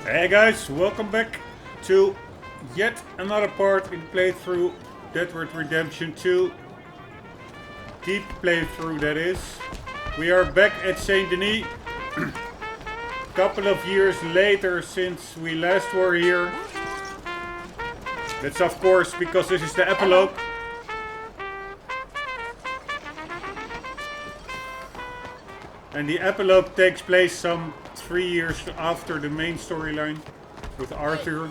Hey guys, welcome back to yet another part in playthrough Dead Red Redemption 2. Deep playthrough, that is. We are back at Saint Denis. Couple of years later since we last were here. That's of course because this is the epilogue. And the epilogue takes place some 3 years after the main storyline with Arthur.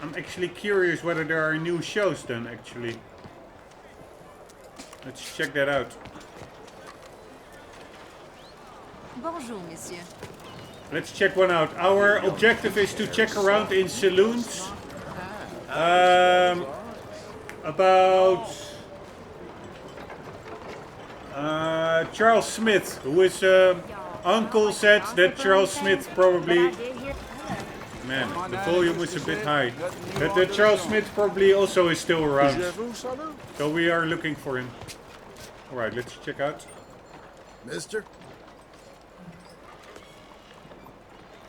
I'm actually curious whether there are new shows then, actually. Let's check that out. Bonjour, monsieur. Let's check one out. Our objective is to check around in saloons. About Charles Smith, who is uncle said that Charles Smith probably... Man, the volume is a bit high. That Charles Smith probably also is still around. So we are looking for him. Alright, let's check out. Mister?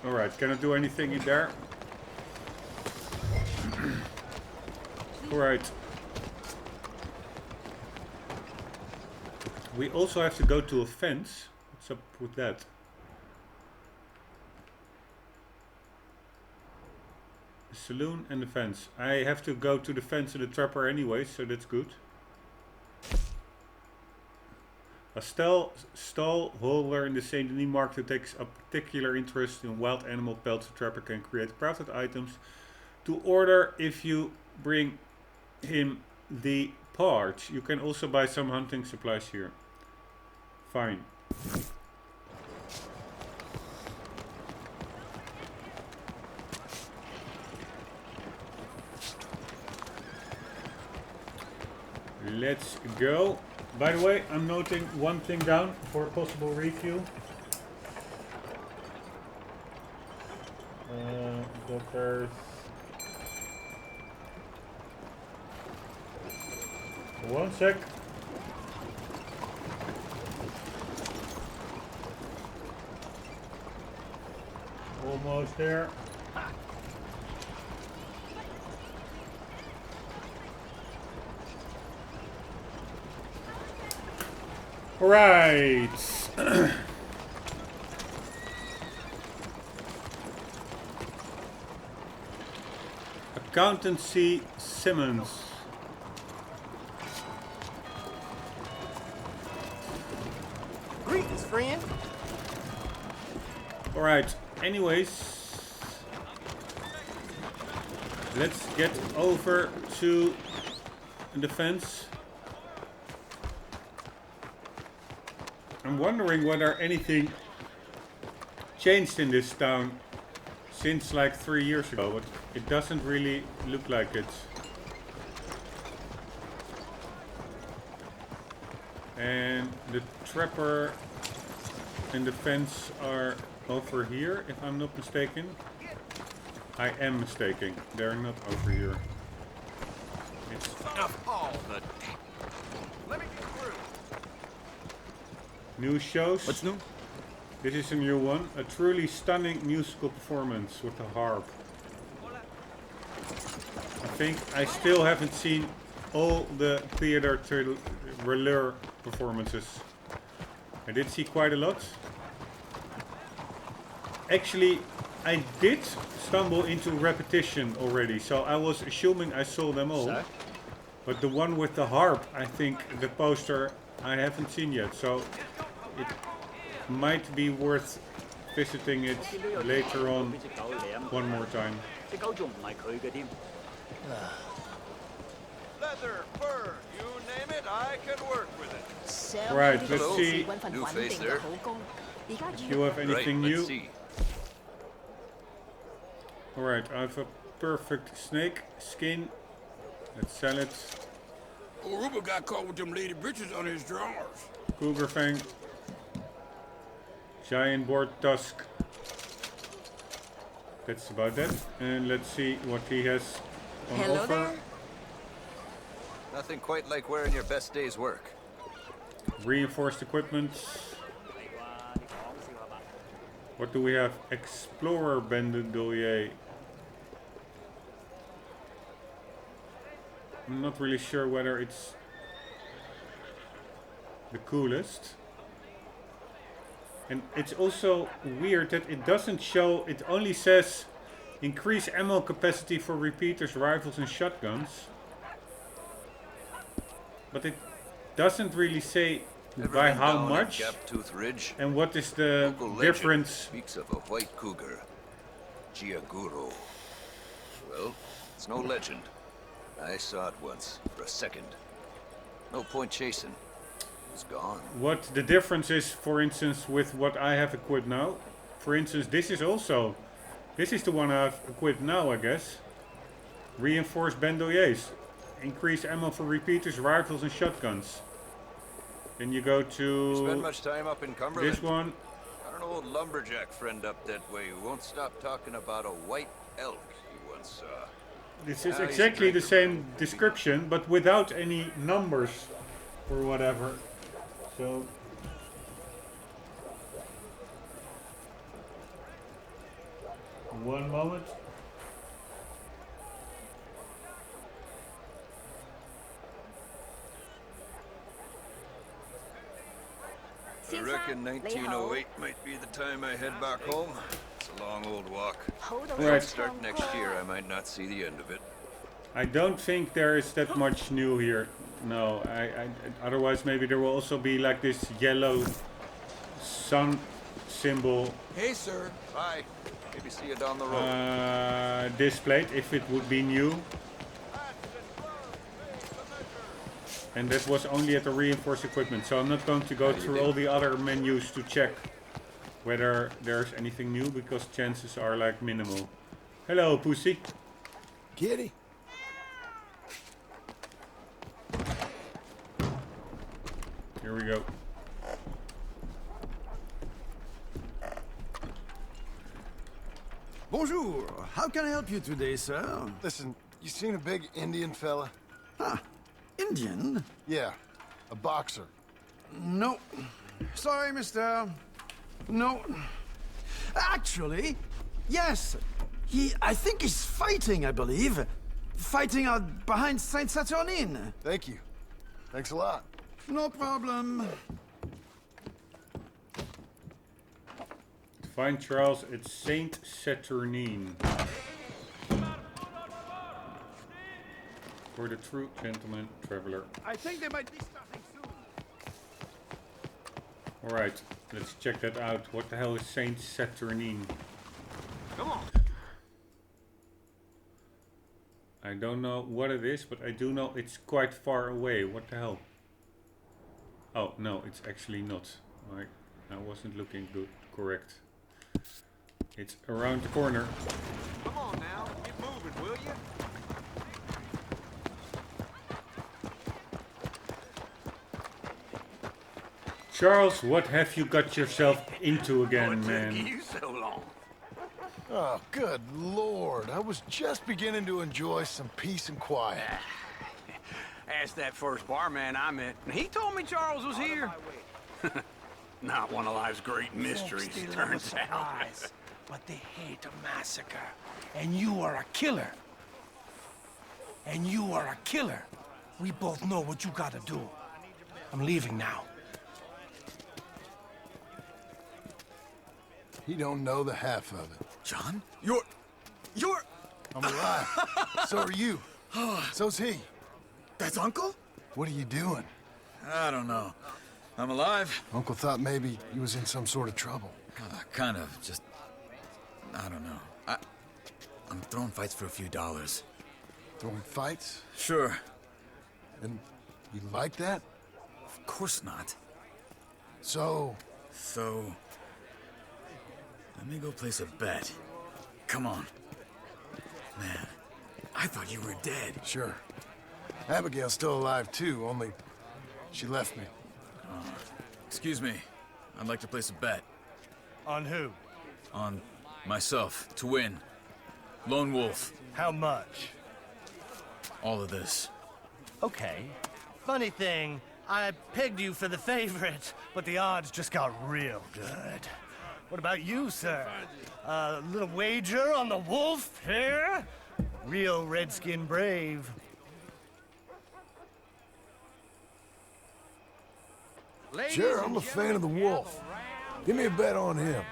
Alright, can I do anything in there? Alright. We also have to go to a fence. What's up with that? The saloon and the fence. I have to go to the fence and the trapper anyway, so that's good. A stall holder in the Saint Denis market who takes a particular interest in wild animal pelts. The trapper can create crafted items to order if you bring him the parts. You can also buy some hunting supplies here. Fine. Let's go. By the way, I'm noting one thing down for a possible review. That there's... One sec. Almost there. Right. Accountancy Simmons. Greetings, friend. Alright, anyways. Let's get over to the fence. I'm wondering whether anything changed in this town since like 3 years ago, but it doesn't really look like it. And the trapper and the fence are over here, if I'm not mistaken. I am mistaken. They're not over here. It's All the... Let me get through. new shows. What's new? This is a new one. A truly stunning musical performance with a harp. I think I still haven't seen all the theater trailer performances. I did see quite a lot. Actually, I did stumble into repetition already, so I was assuming I saw them all. But the one with the harp, I think the poster I haven't seen yet, so it might be worth visiting it later on one more time. Leather, fur, you name it, I can work with it. Right, let's see New face there. if you have anything new. Alright, I have a perfect snake skin. Let's sell it. Oh, Rombbb got caught with them lady bitches on his drawers. Cougar fang. Giant boar tusk. That's about that. And let's see what he has on Hello offer. there. Nothing quite like wearing your best day's work. Reinforced equipment. What do we have? Explorer Bandolier. I'm not really sure whether it's the coolest. And it's also weird that it doesn't show, it only says increase ammo capacity for repeaters, rifles and shotguns. But it doesn't really say by how much and what is the difference. Speaks of a white cougar, Giaguro. Well, it's no legend. I saw it once, for a second. No point chasing. It's gone. What the difference is, for instance, with what I have equipped now. For instance, this is the one I've equipped now, I guess. Reinforced bandoliers. Increase ammo for repeaters, rifles and shotguns. Then you go to... You spend much time up in Cumberland? This one. Got an old lumberjack friend up that way who won't stop talking about a white elk he once saw. This is exactly the same description, but without any numbers or whatever. So... One moment. I reckon 1908 might be the time I head back home. It's a long old walk. Right. Start next year, I might not see the end of it. I don't think there is that much new here. No, otherwise maybe there will also be like this yellow sun symbol. Hey, sir. Bye. Maybe see you down the road. Displayed if it would be new. And that was only at the reinforced equipment, so I'm not going to go through all the other menus to check whether there's anything new, because chances are like minimal. Hello, Pussy. Kitty. Here we go. Bonjour. How can I help you today, sir? Listen, you seen a big Indian fella? Ah, Indian? Yeah, a boxer. No. Sorry, mister. No. Actually, yes. I think he's fighting, I believe. Fighting out behind Saint Saturnine. Thank you. Thanks a lot. No problem. Find Charles at Saint Saturnine. For the true gentleman traveler. I think they might be starting soon. Alright, let's check that out. What the hell is Saint Saturnine? Come on. I don't know what it is, but I do know it's quite far away. What the hell? Oh, no, it's actually not. I wasn't looking good, correct. It's around the corner. Come on now. Get moving, will you? Charles, what have you got yourself into again, What took man? you so long? Oh, good Lord. I was just beginning to enjoy some peace and quiet. Asked that first barman I met, and he told me Charles was here. Not one of life's great mysteries, turns out. But they hate a massacre. And you are a killer. And you are a killer. We both know what you gotta do. I'm leaving now. He don't know the half of it. John? You're... I'm alive. So are you. So's he. That's Uncle? What are you doing? I don't know. I'm alive. Uncle thought maybe he was in some sort of trouble. Kind of. Just... I don't know. I'm throwing fights for a few dollars. Throwing fights? Sure. And you like that? Of course not. So... Let me go place a bet. Come on. Man, I thought you were dead. Sure. Abigail's still alive too, only she left me. Excuse me. I'd like to place a bet. On who? On myself, to win. Lone Wolf. How much? All of this. Okay. Funny thing, I pegged you for the favorite, but the odds just got real good. What about you, sir? A little wager on the wolf here? Real redskin brave. Sure, I'm a fan of the wolf. Give me a bet on him.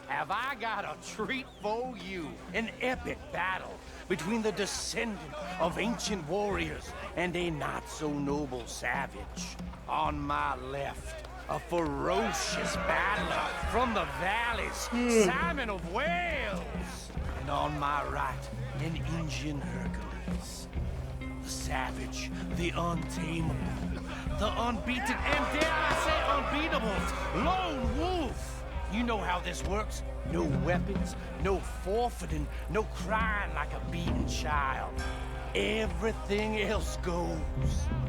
Have I got a treat for you? An epic battle between the descendant of ancient warriors and a not-so-noble savage. On my left, a ferocious battler from the valleys, Simon of Wales. And on my right, an Indian Hercules. The savage, the untamable, the unbeaten, and dare I say unbeatable, lone wolf. You know how this works. No weapons, no forfeiting, no crying like a beaten child. Everything else goes.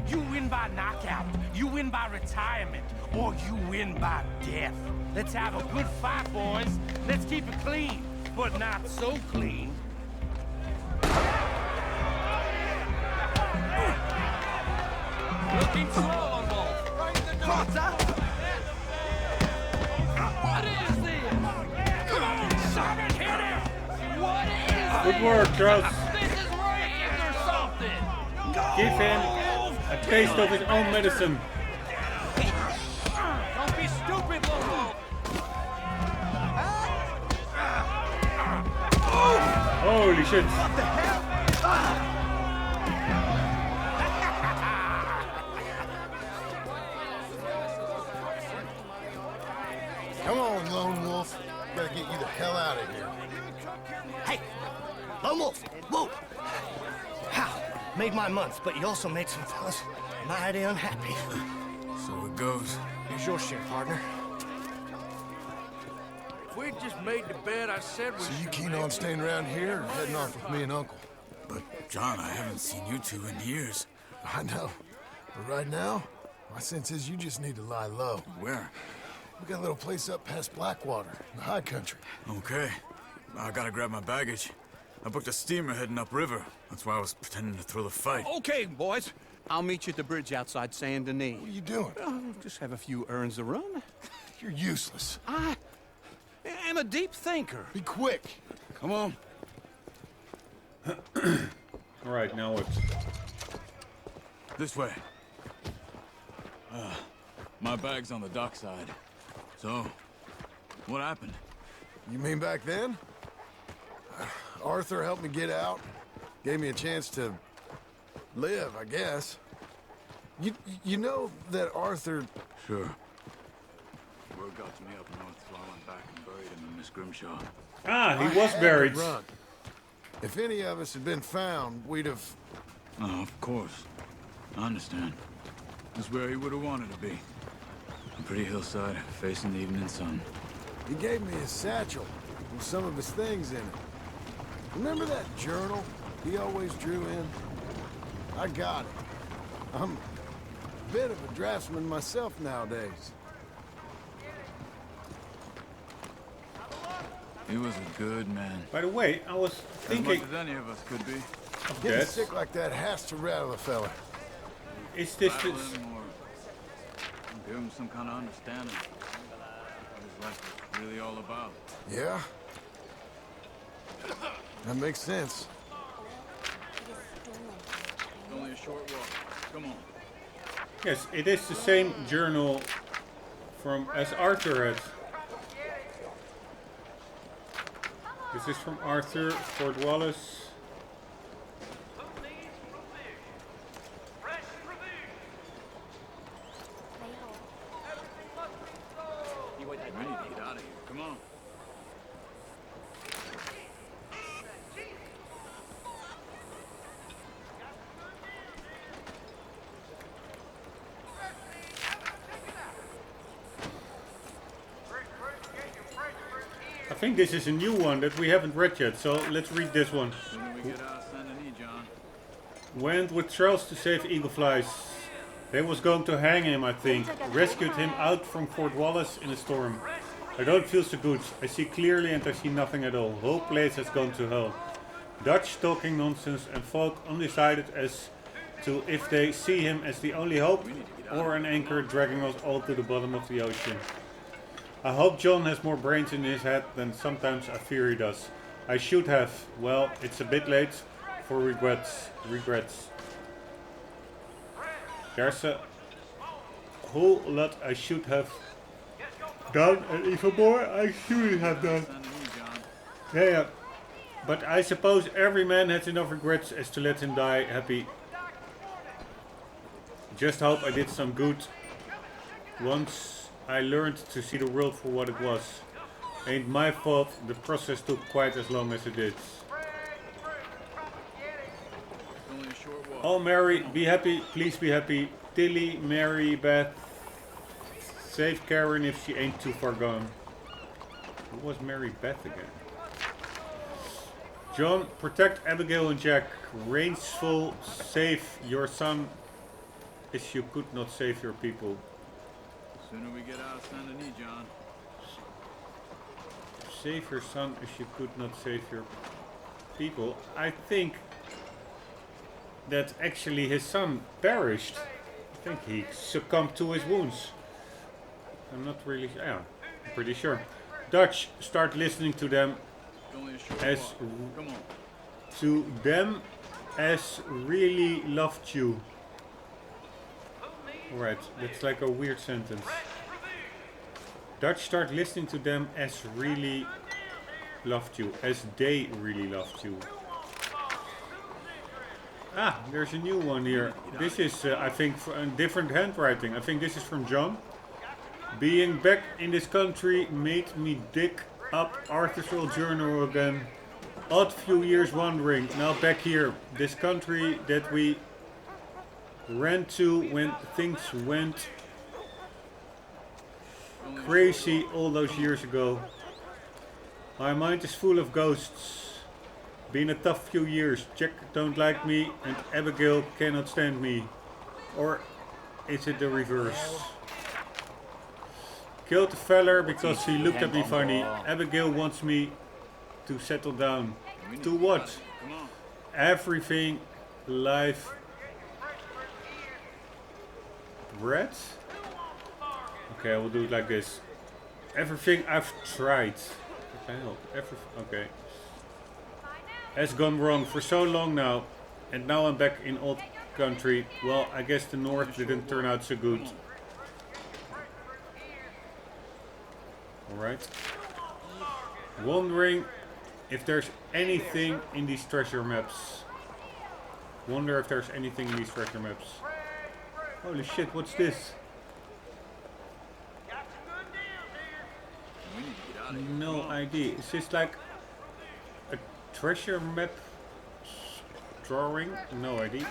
You win by knockout, you win by retirement, or you win by death. Let's have a good fight, boys. Let's keep it clean, but not so clean. Looking slow on Wolf. Right in the door. What is this? Come on, Simon, hit him! What is Good work, Charles. This is raised or something! Give him a taste of his own medicine. Don't be stupid, Wolf! Holy shit. What the hell? Come on, Lone Wolf. Gotta get you the hell out of here. Hey, Lone Wolf, whoa! How? Made my month, but you also made some fellas mighty unhappy. So it goes. Here's your share, partner. If we just made the bed I said we So you should keen make. on staying around here or heading off with me and Uncle? But, John, I haven't seen you two in years. I know. But right now, my sense is you just need to lie low. Where? We got a little place up past Blackwater, in the high country. Okay. I gotta grab my baggage. I booked a steamer heading upriver. That's why I was pretending to throw the fight. Okay, boys. I'll meet you at the bridge outside Saint Denis. What are you doing? Oh, just have a few errands to run. You're useless. I am a deep thinker. Be quick. Come on. Alright, now what? This way. My bag's on the dockside. So, what happened? You mean back then? Arthur helped me get out. Gave me a chance to live, I guess. You know that Arthur... Sure. Word got to me up north, so I went back and buried him in Miss Grimshaw. Ah, I he was had to buried. run. If any of us had been found, we'd have... Oh, of course. I understand. That's where he would have wanted to be. A pretty hillside, facing the evening sun. He gave me his satchel with some of his things in it. Remember that journal he always drew in? I got it. I'm a bit of a draftsman myself nowadays. He was a good man. By the way, I was As thinking much as any of us could be. of Getting that. sick like that has to rattle a fella. Is this Rattle this? him or give him some kind of understanding. What his life was really all about. Yeah? That makes sense. It's only a short walk. Come on. Yes, it is the same journal from as Arthur had. This is from Arthur, Fort Wallace. We need to get out of here. Come on. I think this is a new one that we haven't read yet, so let's read this one. When we get out of Saint Denis, John. Went with Charles to save Eagle Flies. They was going to hang him, I think. Rescued him out from Fort Wallace in a storm. I don't feel so good. I see clearly and I see nothing at all. Whole place has gone to hell. Dutch talking nonsense and folk undecided as to if they see him as the only hope or an anchor dragging us all to the bottom of the ocean. I hope John has more brains in his head than sometimes I fear he does. I should have. Well, it's a bit late for regrets. There's a whole lot I should have done, and even more I should have done. Yeah. But I suppose every man has enough regrets as to let him die happy. Just hope I did some good. Once I learned to see the world for what it was. Ain't my fault the process took quite as long as it did. Oh Mary, be happy, please be happy. Tilly, Mary, Beth. Save Karen if she ain't too far gone. Who was Mary Beth again? John, protect Abigail and Jack. Rangeful, save your son as you could not save your people. Sooner we get out of Saint Denis, John. Save your son as you could not save your people. I think that actually his son perished. I think he succumbed to his wounds. I'm not really, yeah, I'm pretty sure. Dutch, start listening to them as really loved you. Alright, that's like a weird sentence. Dutch, start listening to them as really loved you. As they really loved you. Ah, there's a new one here. This is, I think, a different handwriting. I think this is from John. Being back in this country made me dig up Arthur's old journal again. Odd few years wandering. Now back here. This country that we ran to when things went crazy all those years ago. My mind is full of ghosts. Been a tough few years. Jack don't like me and Abigail cannot stand me. Or is it the reverse? Killed the feller because he looked at me funny. Abigail wants me to settle down. To what? Everything life. Bread? Okay, I will do it like this. Everything I've tried. What the hell? Okay. Has gone wrong for so long now. And now I'm back in old country. Well, I guess the north didn't turn out so good. Alright. Wondering if there's anything in these treasure maps. Wonder if there's anything in these treasure maps. Holy shit, what's this? No idea. Is this like a treasure map drawing? No idea.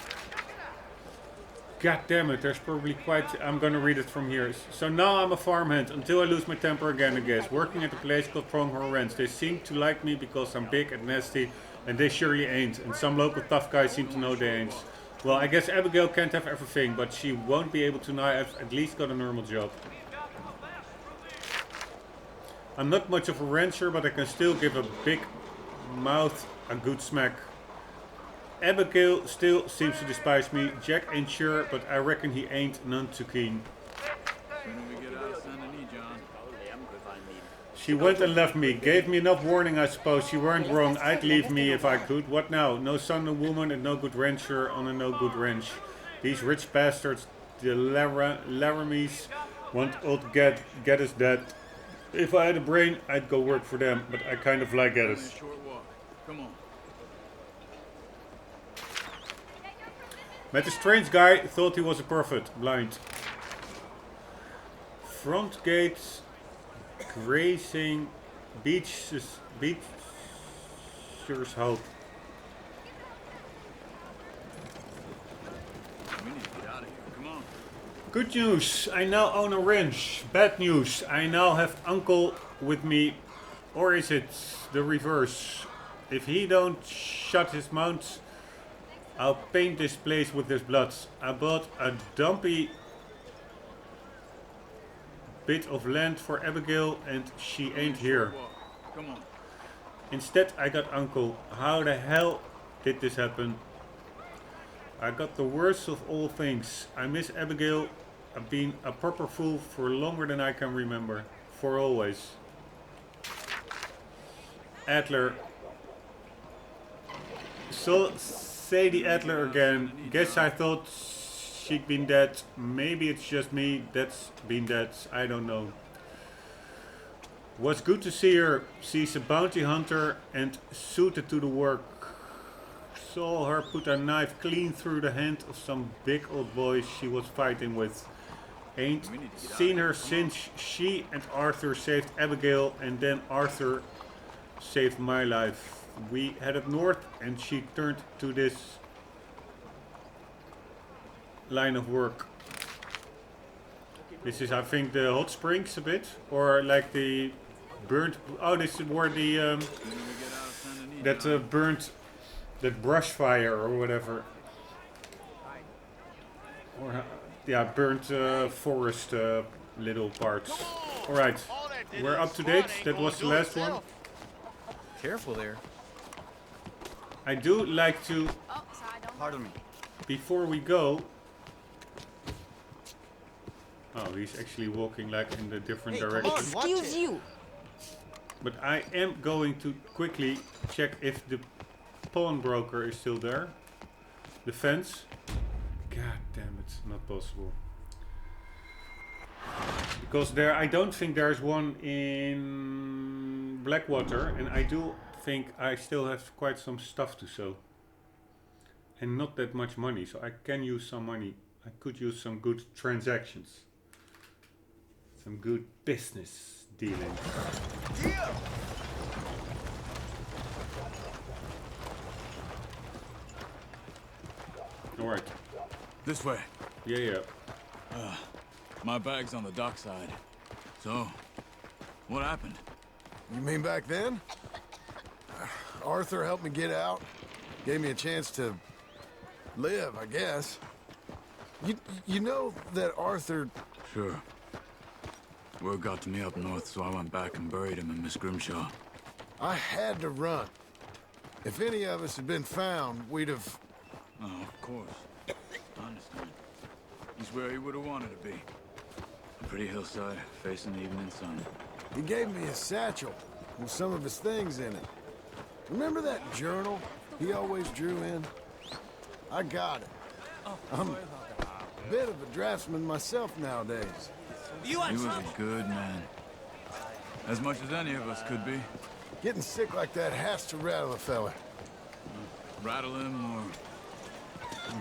God damn it, there's probably quite... I'm gonna read it from here. So now I'm a farmhand, until I lose my temper again, I guess. Working at a place called Pronghorn Ranch. They seem to like me because I'm big and nasty, and they surely ain't. And some local tough guys seem to know they ain't. Well, I guess Abigail can't have everything, but she won't be able to now. I've at least got a normal job. I'm not much of a rancher, but I can still give a big mouth a good smack. Abigail still seems to despise me. Jack ain't sure, but I reckon he ain't none too keen. She went and left me. Gave me enough warning, I suppose. She weren't wrong. I'd leave me if I could. What now? No son, no woman, and no good rancher on a no good ranch. These rich bastards, the Laramies, want old Geddes dead. If I had a brain, I'd go work for them, but I kind of like Geddes. Come on. Met a strange guy, thought he was a prophet. Blind. Front gates, grazing, beachers hope. We need to get out of here. Come on. Good news, I now own a ranch. Bad news, I now have Uncle with me. Or is it the reverse? If he don't shut his mouth, I'll paint this place with his blood. I bought a dumpy bit of land for Abigail and she ain't here. Come on. Instead I got Uncle. How the hell did this happen? I got the worst of all things. I miss Abigail. I've been a proper fool for longer than I can remember. for always. Adler. So Sadie Adler again. Guess I thought she'd been dead. Maybe it's just me that's been dead. I don't know. Was good to see her. She's a bounty hunter and suited to the work. Saw her put a knife clean through the hand of some big old boy she was fighting with. Ain't seen her since she and Arthur saved Abigail, and then Arthur saved my life. We headed north and she turned to this line of work. This is, I think, the hot springs a bit, or like the burnt. Oh, this is where the burnt, that brush fire or whatever, or yeah, burnt forest little parts. All right, we're up to date. That was the last one. Careful there. I do like to. Pardon me. Before we go. Oh, he's actually walking like in the different direction. Excuse you. But I am going to quickly check if the pawnbroker is still there. The fence. God damn it, not possible. Because there, I don't think there's one in Blackwater, and I do think I still have quite some stuff to sell. And not that much money, so I can use some money. I could use some good transactions. Some good business dealings. Yeah. Alright. This way. Yeah. My bag's on the dockside. So, what happened? You mean back then? Arthur helped me get out. Gave me a chance to live, I guess. You know that Arthur... Sure. Word got to me up north, so I went back and buried him in Miss Grimshaw. I had to run. If any of us had been found, we'd have... Oh, of course. I understand. He's where he would have wanted to be. A pretty hillside, facing the evening sun. He gave me a satchel with some of his things in it. Remember that journal he always drew in? I got it. I'm a bit of a draftsman myself nowadays. He was a good man. As much as any of us could be. Getting sick like that has to rattle a fella. Rattle him or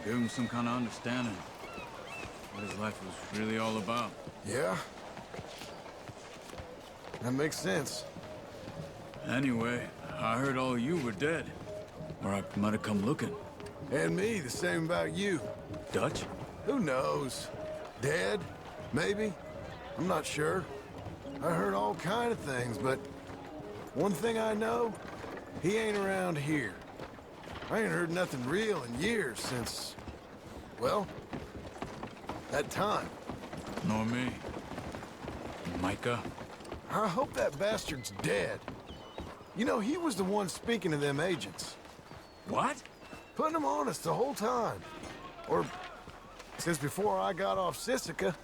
give him some kind of understanding. What his life was really all about. Yeah? That makes sense. Anyway, I heard all you were dead. Or I might have come looking. And me, the same about you. Dutch? Who knows? Dead? Maybe? I'm not sure. I heard all kind of things, but one thing I know, he ain't around here. I ain't heard nothing real in years since, well, that time. Nor me. Micah? I hope that bastard's dead. You know, he was the one speaking to them agents. What? Putting them on us the whole time. Or since before I got off Sisika.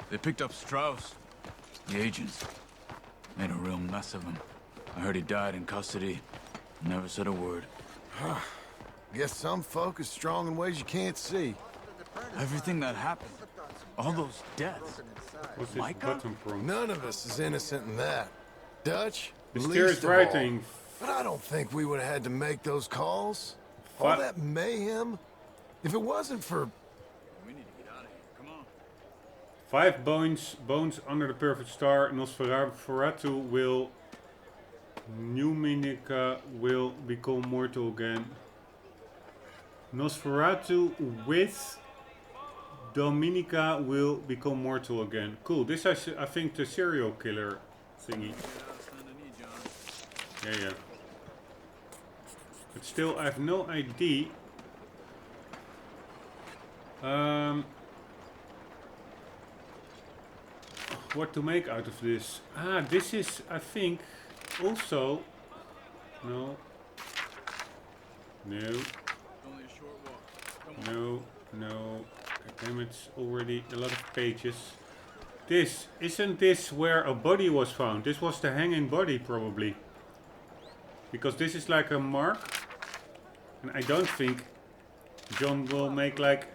They picked up Strauss. The agents. Made a real mess of him. I heard he died in custody. Never said a word. Guess some folk is strong in ways you can't see. Everything that happened. All those deaths. What's this Micah? button from? None of us is innocent in that. Dutch, Mysterious least of writing. all. But I don't think we would have had to make those calls. All that mayhem. If it wasn't for... We need to get out of here. Come on. 5 bones under the perfect star. Nosferatu will... Numinica will become mortal again. Nosferatu with Dominica will become mortal again. Cool. This is, I think, the serial killer thingy. Yeah. But still, I have no idea. What to make out of this? Ah, this is, I think, also. No. No. God damn, it's already a lot of pages. Isn't this where a body was found? This was the hanging body probably. Because this is like a mark. And I don't think John will make like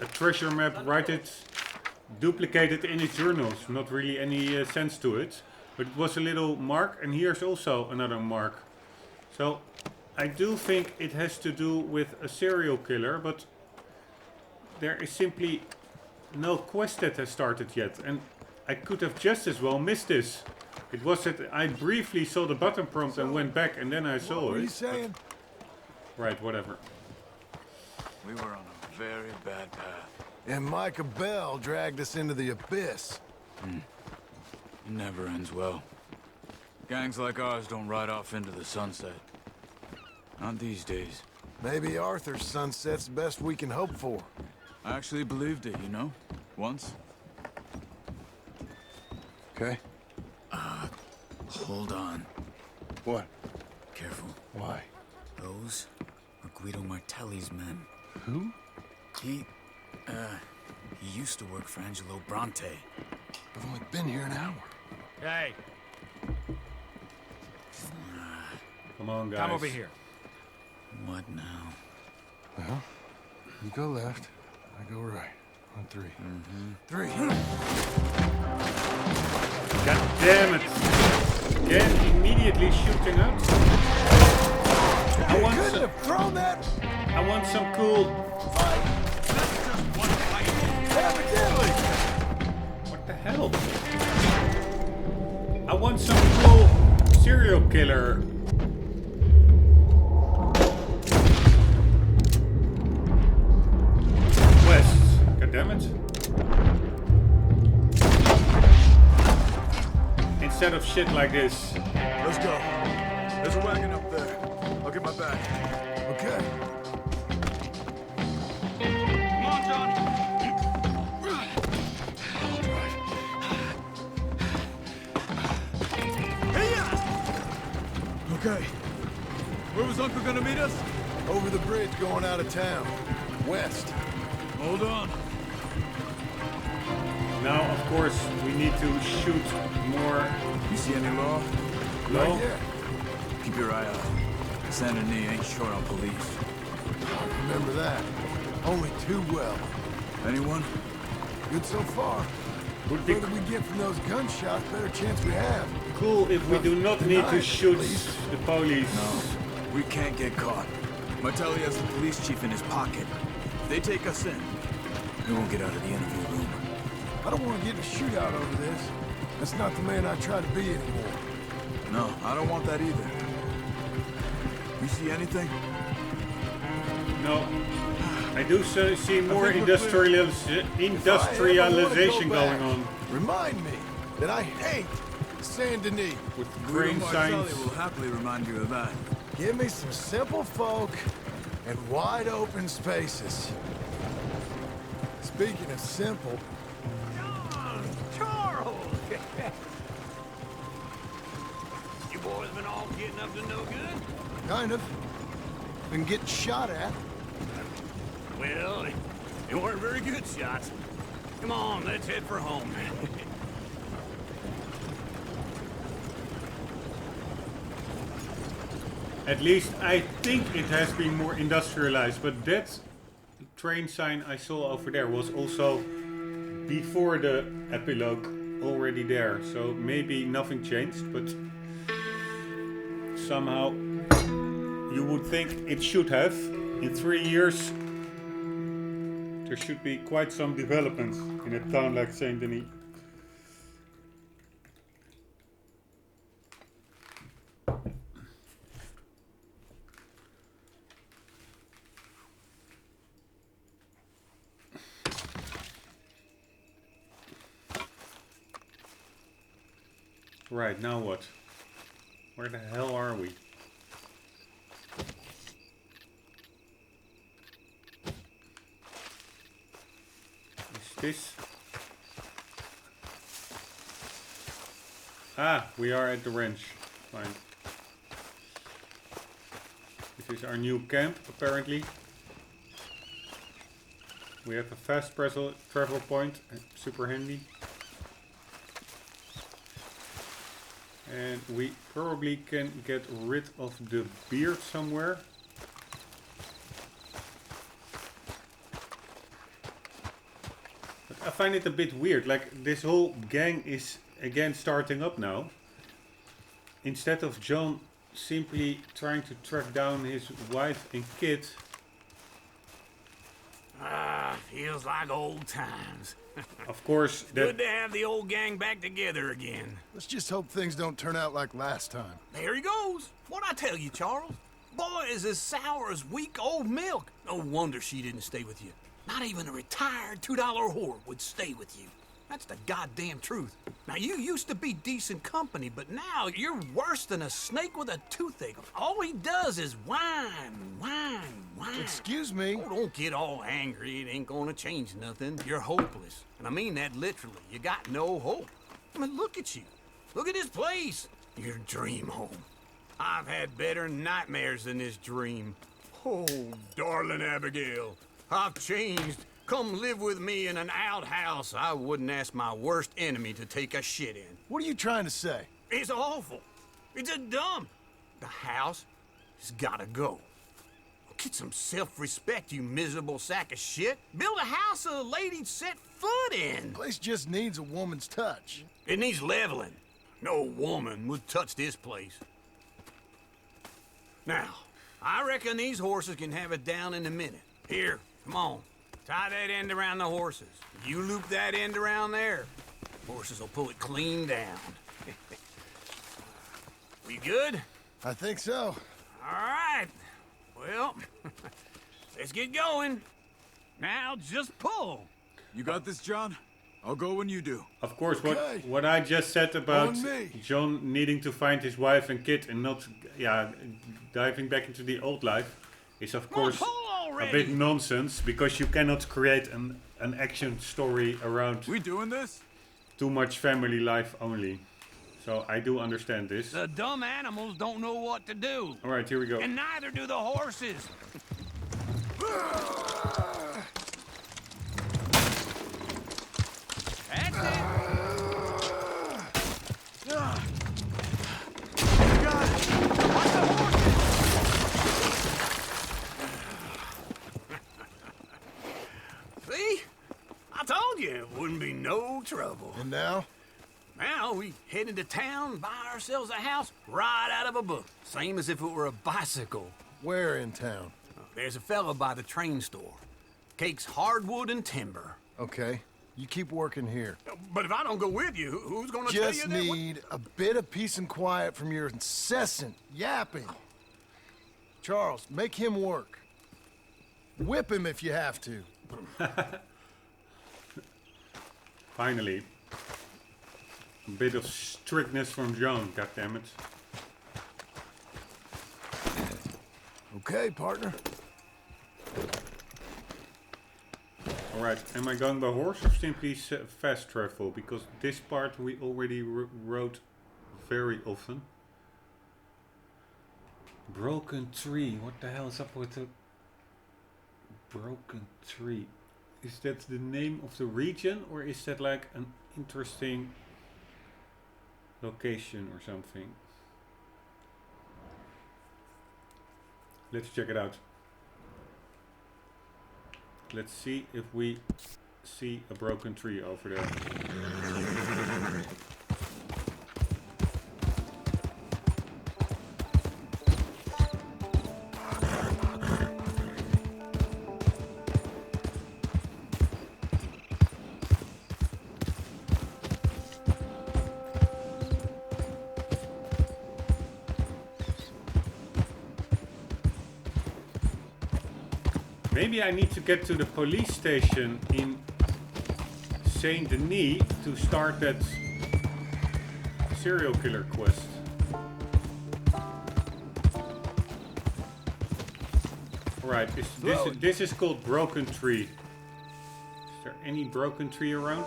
a treasure map, write it, duplicate it in his journals. Not really any sense to it. But it was a little mark, and here's also another mark. So I do think it has to do with a serial killer, but there is simply no quest that has started yet. And I could have just as well missed this. It was that I briefly saw the button prompt and went back, and then I saw it. What are you saying? Right, whatever. We were on a very bad path. And Micah Bell dragged us into the abyss. It never ends well. Gangs like ours don't ride off into the sunset. Not these days. Maybe Arthur's sunset's the best we can hope for. I actually believed it, you know? Once. Okay. Hold on. What? Careful. Why? Those are Guido Martelli's men. Who? He used to work for Angelo Bronte. I've only been here an hour. Hey, Come on, guys. come over here. What now? Well, you go left, I go right. On three. Three. God damn it. Again, immediately shooting out. You couldn't have thrown that. I want some cool... Evidently. What the hell? I want some cool serial killer. Quest. God damn it. Instead of shit like this. Let's go. There's a wagon up there. I'll get my bag. Okay. Come on, John. Okay. Where was Uncle gonna meet us? Over the bridge going out of town. West. Hold on. Now, of course, we need to shoot more. You see any law? Low. Not yet. Keep your eye out. Saint Denis ain't short on police. I remember that. Only too well. Anyone? Good so far. Would be Further we get from those gunshots, better chance we have. cool if we do not need to Tonight, shoot at least. the police. No, we can't get caught. Martelli has the police chief in his pocket. If they take us in, we won't get out of the interview room. I don't want to get in a shootout over this. That's not the man I try to be anymore. No, I don't want that either. You see anything? No. I do see more think we're clear. industrialization If I ever going wanna go on. back, remind me that I hate Saint Denis. With Guido grain Martelli signs. will happily remind you of that. Give me some simple folk and wide open spaces. Speaking of simple, Charles! You boys been all getting up to no good? kind of. Been getting shot at. Well, they weren't very good shots. Come on, let's head for home. At least I think it has been more industrialized, but that train sign I saw over there was also before the epilogue already there. So maybe nothing changed, but somehow you would think it should have. In 3 years there should be quite some development in a town like Saint Denis. Right, now what? Where the hell are we? Is this? Ah, we are at the ranch. Fine. This is our new camp, apparently. We have a fast travel point, super handy. And we probably can get rid of the beard somewhere. But I find it a bit weird, like this whole gang is again starting up now. Instead of John simply trying to track down his wife and kid. Feels like old times. Of course, Good to have the old gang back together again. Let's just hope things don't turn out like last time. There he goes. What'd I tell you, Charles? Boy is as sour as weak old milk. No wonder she didn't stay with you. Not even a retired $2 whore would stay with you. That's the goddamn truth. Now, you used to be decent company, but now you're worse than a snake with a toothache. All he does is whine, whine, whine. Excuse me? Oh, don't get all angry. It ain't gonna change nothing. You're hopeless. And I mean that literally. You got no hope. I mean, look at you. Look at this place. Your dream home. I've had better nightmares than this dream. Oh, darling Abigail, I've changed. Come live with me in an outhouse I wouldn't ask my worst enemy to take a shit in. What are you trying to say? It's awful. It's a dump. The house has gotta go. Get some self-respect, you miserable sack of shit. Build a house a lady'd set foot in. The place just needs a woman's touch. It needs leveling. No woman would touch this place. Now, I reckon these horses can have it down in a minute. Here, come on. Tie that end around the horses. You loop that end around there. Horses will pull it clean down. We good? I think so. All right. Well, let's get going. Now just pull. You got this, John? I'll go when you do. Of course, Okay. what I just said about On me. John needing to find his wife and kid and not, diving back into the old life is of course a bit nonsense, because you cannot create an action story around We doing this? too much family life only. So I do understand this. The dumb animals don't know what to do. All right, here we go. And neither do the horses. That's it. See? I told you it wouldn't be no trouble. And now? Now we head into town, buy ourselves a house right out of a book. Same as if it were a bicycle. Where in town? There's a fella by the train store. Cakes hardwood and timber. Okay, you keep working here. But if I don't go with you, who's gonna tell you Just that? need a bit of peace and quiet from your incessant yapping. Charles, make him work. Whip him if you have to. Finally. A bit of strictness from John, goddammit. Okay, partner. Alright, am I going by horse or simply fast travel? Because this part we already rode very often. Broken tree. What the hell is up with the broken tree? Is that the name of the region, or is that like an interesting location or something? Let's check it out. Let's see if we see a broken tree over there. Maybe I need to get to the police station in Saint Denis to start that serial killer quest. Alright, this is called Broken Tree. Is there any broken tree around?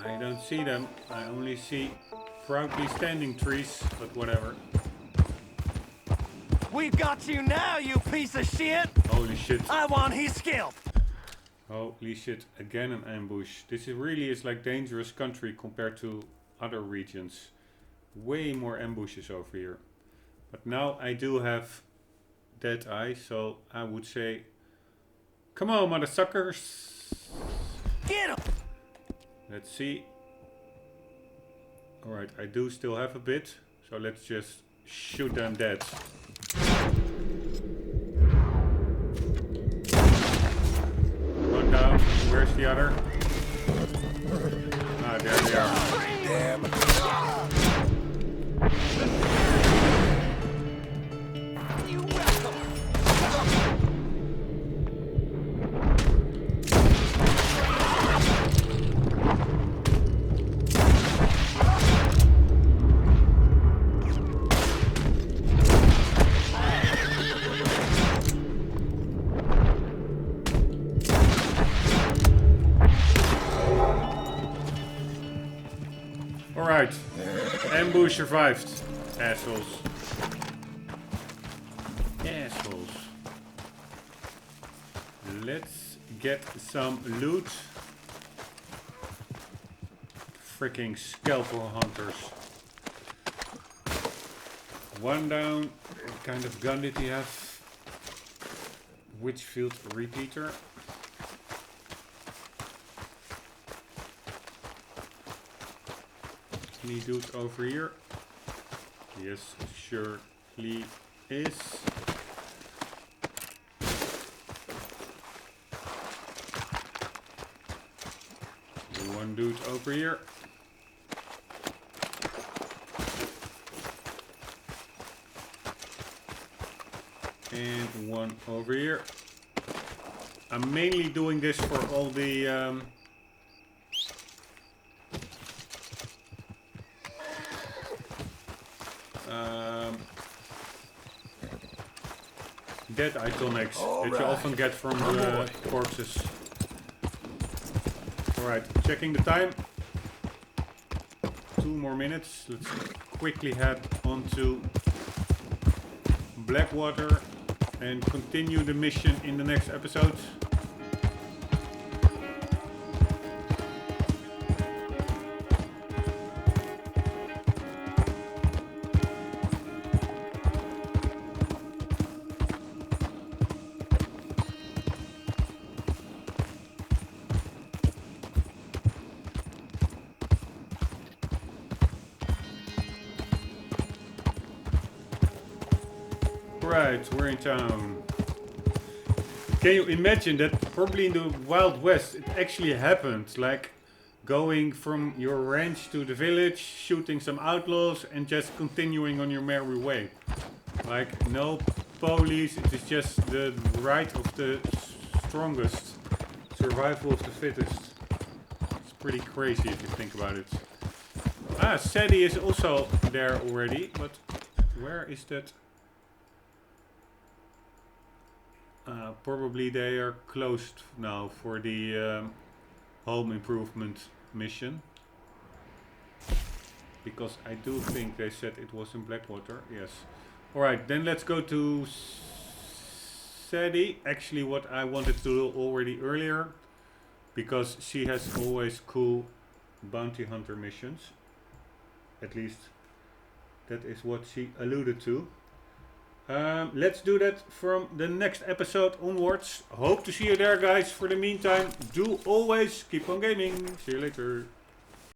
I don't see them. I only see proudly standing trees, but whatever. We've got you now, you piece of shit! Holy shit. I want his scalp! Holy shit, again an ambush. This is really is like dangerous country compared to other regions. Way more ambushes over here. But now I do have Dead Eye, so I would say, come on, mother suckers! Get him! Let's see. Alright, I do still have a bit, so let's just shoot them dead. Run down. Where's the other? Ah, there they are. Damn. Alright. Ambush survived. Assholes. Assholes. Let's get some loot. Freaking scalpel hunters. One down. What kind of gun did he have? Witchfield repeater. Any dude over here? Yes, surely is. One dude over here. And one over here. I'm mainly doing this for all the dead iconics that you often get from the corpses. Alright, checking the time. 2 more minutes. Let's quickly head onto Blackwater and continue the mission in the next episode. Right, we're in town. Can you imagine that probably in the Wild West it actually happened? Like going from your ranch to the village, shooting some outlaws and just continuing on your merry way. Like no police, it is just the right of the strongest. Survival of the fittest. It's pretty crazy if you think about it. Ah, Sadie is also there already, but where is that? Probably they are closed now for the home improvement mission. Because I do think they said it was in Blackwater. Yes. Alright, then let's go to Sadie. Actually what I wanted to do already earlier. Because she has always cool bounty hunter missions. At least that is what she alluded to. Let's do that from the next episode onwards. Hope to see you there, guys. For the meantime, do always keep on gaming. See you later.